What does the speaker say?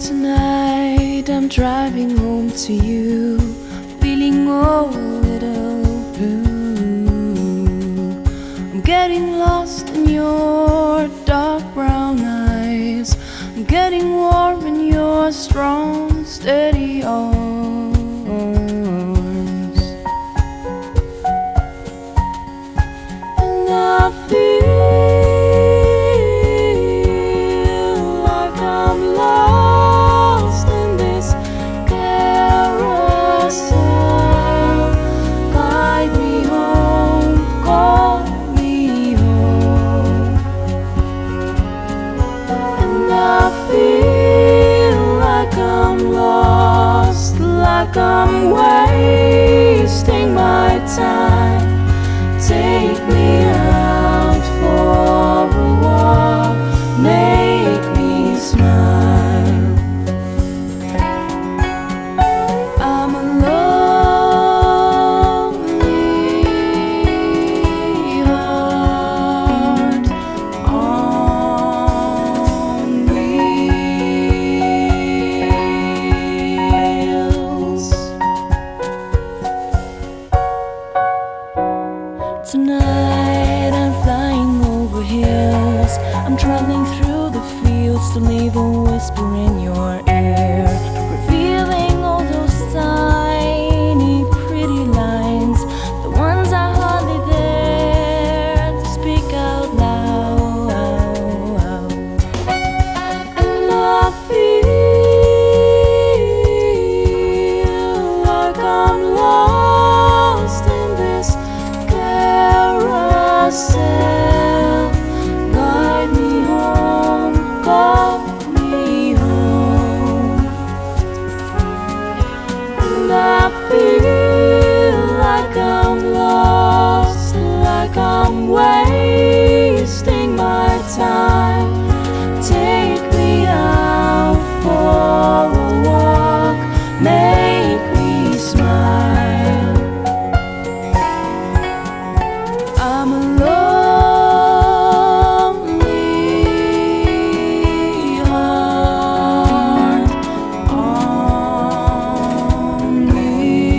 Tonight I'm driving home to you, feeling a little blue. I'm getting lost in your dark brown eyes. I'm getting warm in your strong, steady arms. And I feel like I'm wasting my time. Take me out for a walk, make me smile. I'm a lonely heart on wheels. Tonight I'm flying over hills. I'm traveling through the fields to leave a whisper in your ear, revealing all those tiny pretty lines, the ones I hardly dare to speak out loud. And I feel like I'm lost in this carousel. Guide me home, call me home. And I feel like I'm lost, like I'm wasting my time. Take me out for a walk, make me smile. I'm a lonely heart on wheels.